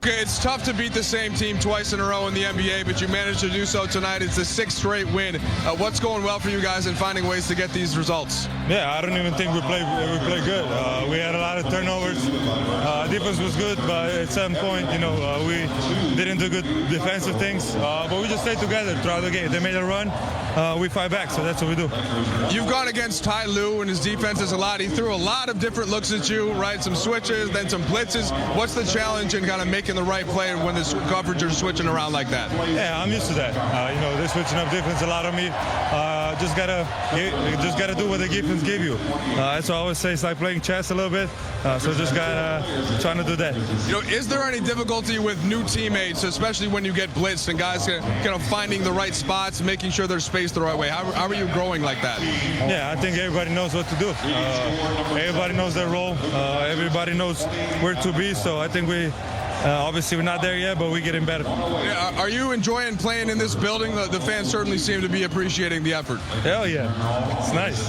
Luka, it's tough to beat the same team twice in a row in the NBA, but you managed to do so tonight. It's the 6th straight win. What's going well for you guys in finding ways to get these results? Yeah, I don't even think we play good. We had a lot of turnovers. Defense was good, but at some point, we didn't do good defensive things. But we just stayed together throughout the game. They made a run. We fight back, so that's what we do. You've gone against Ty Lue, and his defense is a lot. He threw a lot of different looks at you, right? Some switches, then some blitzes. What's the challenge in kind of making the right play when the coverage are switching around like that? Yeah, I'm used to that. They're switching up defense a lot on me. Just gotta do what the defense give you. That's what I always say. It's like playing chess a little bit. So just trying to do that. Is there any difficulty with new teammates, especially when you get blitzed and guys kind of finding the right spots, making sure they're spaced the right way? How are you growing like that? Yeah, I think everybody knows what to do. Everybody knows their role. Everybody knows where to be. So I think obviously we're not there yet, but we're getting better. Are you enjoying playing in this building? The fans certainly seem to be appreciating the effort. Hell yeah. It's nice.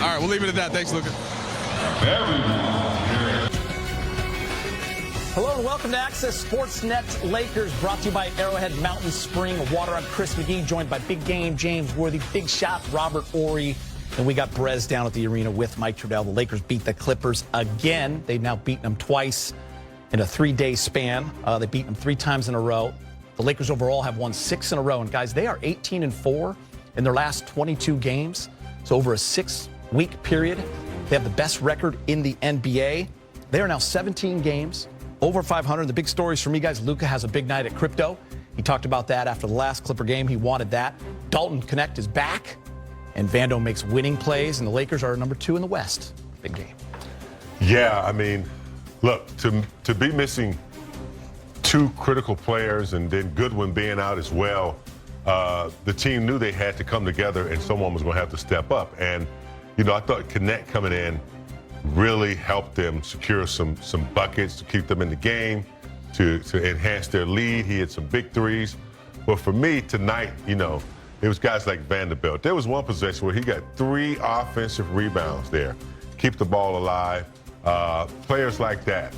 All right, we'll leave it at that. Thanks, Luka. Hello and welcome to Access Sportsnet Lakers, brought to you by Arrowhead Mountain Spring Water. I'm Chris McGee, joined by Big Game, James Worthy, Big Shot, Robert Ory, and we got Brez down at the arena with Mike Trudell. The Lakers beat the Clippers again. They've now beaten them twice in a 3-day span. They beat them 3 times in a row. The Lakers overall have won 6 in a row. And guys, they are 18-4 in their last 22 games. So over a 6-week period, they have the best record in the NBA. They are now 17 games, over 500. The big stories for me, guys, Luka has a big night at crypto. He talked about that after the last Clipper game. He wanted that. Dalton Connect is back. And Vando makes winning plays. And the Lakers are number 2 in the West. Big game. Yeah, I mean, look, to be missing 2 critical players and then Goodwin being out as well, the team knew they had to come together and someone was going to have to step up. And, I thought Connect coming in really helped them secure some buckets to keep them in the game, to enhance their lead. He had some big threes. But for me tonight, it was guys like Vanderbilt. There was one possession where he got 3 offensive rebounds there, keep the ball alive. Players like that,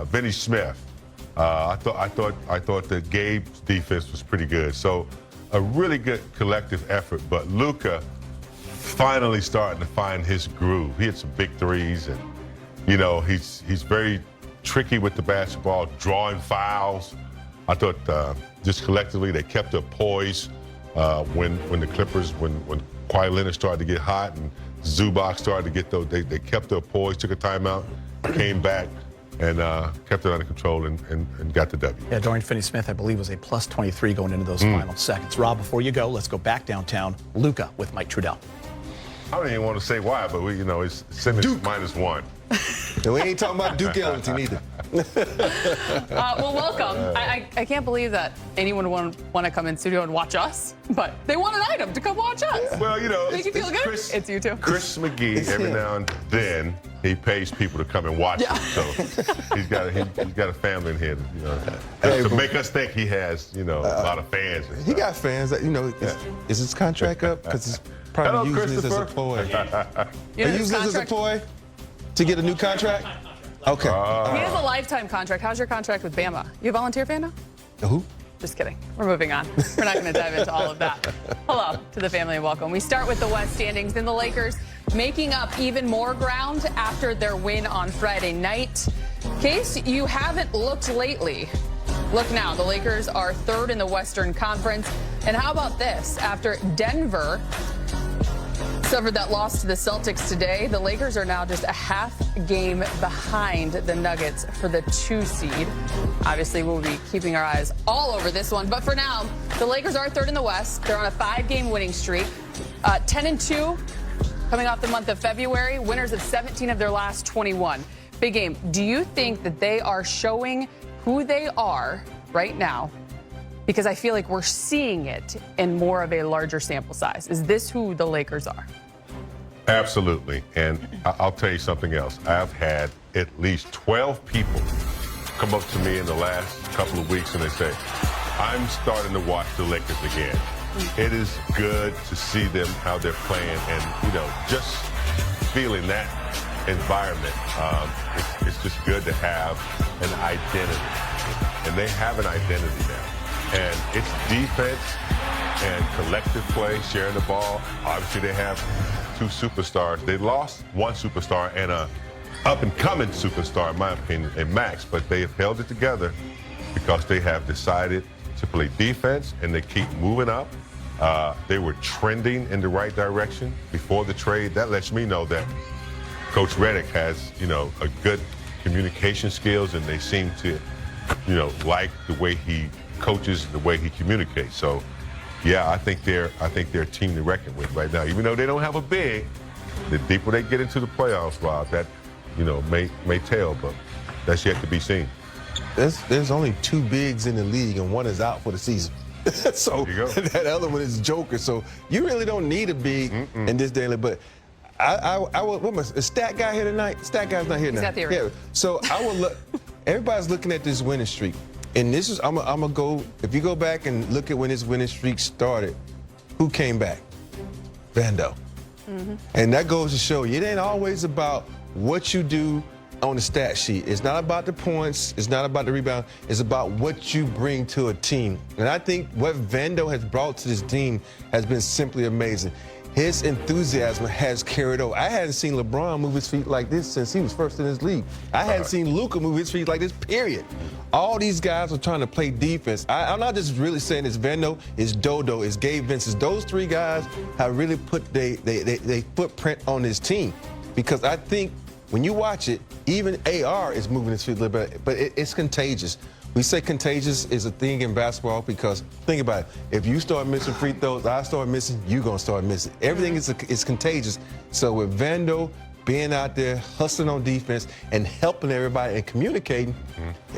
Vinny Smith. I thought that Gabe's defense was pretty good. So a really good collective effort. But Luka finally starting to find his groove. He had some big threes, and he's very tricky with the basketball, drawing fouls. I thought just collectively they kept their poise when the Clippers, when Kawhi Leonard started to get hot and Zubac started to get those. They kept their poise, took a timeout, came back, and kept it under control and got the W. Yeah, Dorian Finney-Smith, I believe, was a plus 23 going into those final seconds. Rob, before you go, let's go back downtown. Luka with Mike Trudell. I don't even want to say why, but it's Simmons -1. And we ain't talking about Duke Ellington either. Well, welcome. I can't believe that anyone would want to come in studio and watch us, but they want an item to come watch us. Well, Make you feel good? It's you too. Chris McGee, every now and then, he pays people to come and watch him. So he's got a family in here, to make us think he has, a lot of fans. He got fans. Is his contract up? Because he's probably using this as a ploy. Are you using this as a ploy to get a new contract? Okay. He has a lifetime contract. How's your contract with Bama? You a volunteer fan now? Who? Just kidding. We're moving on. We're not going to dive into all of that. Hello to the family and welcome. We start with the West standings. Then the Lakers making up even more ground after their win on Friday night. In case you haven't looked lately, look now. The Lakers are 3rd in the Western Conference. And how about this? After Denver suffered that loss to the Celtics today, the Lakers are now just a half game behind the Nuggets for the 2 seed. Obviously, we'll be keeping our eyes all over this one. But for now, the Lakers are 3rd in the West. They're on a 5-game winning streak. 10-2 coming off the month of February. Winners of 17 of their last 21. Big Game, do you think that they are showing who they are right now? Because I feel like we're seeing it in more of a larger sample size. Is this who the Lakers are? Absolutely. And I'll tell you something else. I've had at least 12 people come up to me in the last couple of weeks and they say, I'm starting to watch the Lakers again. It is good to see them, how they're playing, and, just feeling that environment. It's just good to have an identity. and they have an identity now. And it's defense and collective play, sharing the ball. Obviously, they have 2 superstars. They lost one superstar and a up-and-coming superstar, in my opinion, in Max, but they have held it together because they have decided to play defense, and they keep moving up. They were trending in the right direction before the trade. That lets me know that Coach Redick has, a good communication skills, and they seem to, like the way he coaches, the way he communicates. So, yeah, I think they're a team to reckon with right now. Even though they don't have a big, the deeper they get into the playoffs, Rob, that may tell, but that's yet to be seen. There's only 2 bigs in the league, and one is out for the season. So that other one is Joker. So you really don't need a big in this daily. But a stat guy here tonight? Stat guy's not here now. He's at the arena. Yeah. So I would look. Everybody's looking at this winning streak, and this is I'm gonna go. If you go back and look at when this winning streak started, who came back? Vando. And that goes to show you it ain't always about what you do on the stat sheet. It's not about the points. It's not about the rebound. It's about what you bring to a team. And I think what Vando has brought to this team has been simply amazing. His enthusiasm has carried over. I hadn't seen LeBron move his feet like this since he was first in his league. I hadn't seen Luka move his feet like this, period. All these guys are trying to play defense. I'm not just really saying it's Vando, it's Dodo, it's Gabe Vincent. Those 3 guys have really put their footprint on this team. Because I think when you watch it, even AR is moving his feet a little bit, but it's contagious. We say contagious is a thing in basketball because, think about it, if you start missing free throws, I start missing, you're going to start missing. Everything is contagious. So with Vando being out there, hustling on defense, and helping everybody and communicating,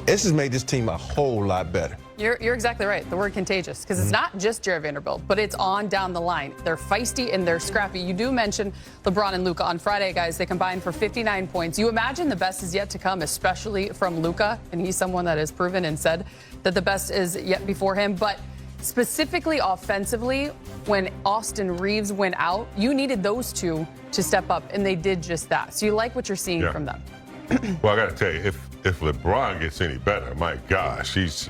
this has made this team a whole lot better. You're exactly right. The word contagious, because it's not just Jared Vanderbilt, but it's on down the line. They're feisty and they're scrappy. You do mention LeBron and Luka on Friday, guys. They combined for 59 points. You imagine the best is yet to come, especially from Luka, and he's someone that has proven and said that the best is yet before him. But specifically offensively, when Austin Reeves went out, you needed those 2 to step up, and they did just that. So you like what you're seeing from them. Well, I got to tell you, if LeBron gets any better, my gosh, he's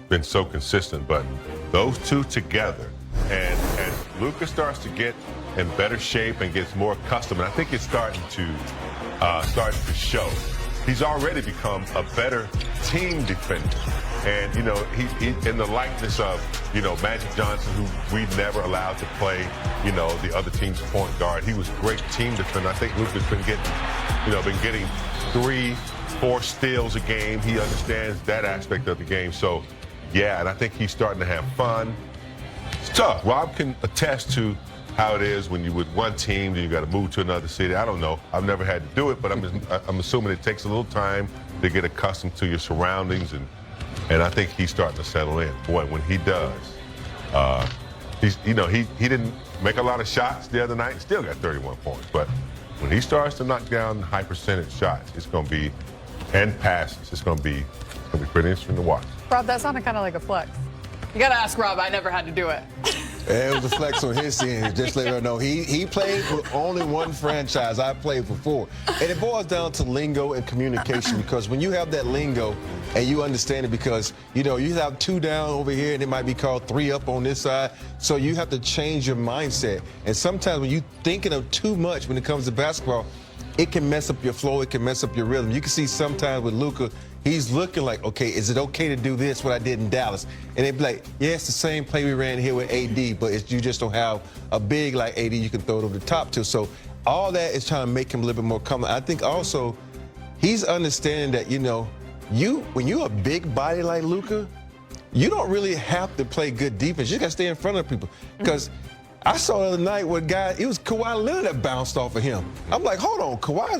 been so consistent. But those 2 together, and Luka starts to get in better shape and gets more accustomed, and I think it's starting to show. He's already become a better team defender. And, he in the likeness of, Magic Johnson, who we never allowed to play, the other team's point guard. He was a great team defender. I think Luka's been getting 3-4 steals a game. He understands that aspect of the game. So, yeah, and I think he's starting to have fun. It's tough. Rob can attest to how it is when you're with one team, then you got to move to another city. I don't know. I've never had to do it, but I'm assuming it takes a little time to get accustomed to your surroundings, and I think he's starting to settle in. Boy, when he does, he didn't make a lot of shots the other night, still got 31 points, but when he starts to knock down high percentage shots, it's going to be, and passes, it's going to be pretty interesting to watch. Rob, that sounded kind of like a flex. You got to ask Rob. I never had to do it. It was a flex on his end. Just let her know he played for only one franchise. I played for 4. And it boils down to lingo and communication, because when you have that lingo and you understand it, because, you have 2 down over here and it might be called 3 up on this side. So you have to change your mindset. And sometimes when you're thinking of too much when it comes to basketball, it can mess up your flow. It can mess up your rhythm. You can see sometimes with Luka, he's looking like, okay, is it okay to do this, what I did in Dallas? And they'd be like, yeah, it's the same play we ran here with AD, but you just don't have a big like AD you can throw it over the top to. So all that is trying to make him a little bit more comfortable. I think also he's understanding that, when you're a big body like Luka, you don't really have to play good defense. You got to stay in front of people. Because I saw the other night where it was Kawhi Leonard that bounced off of him. I'm like, hold on, Kawhi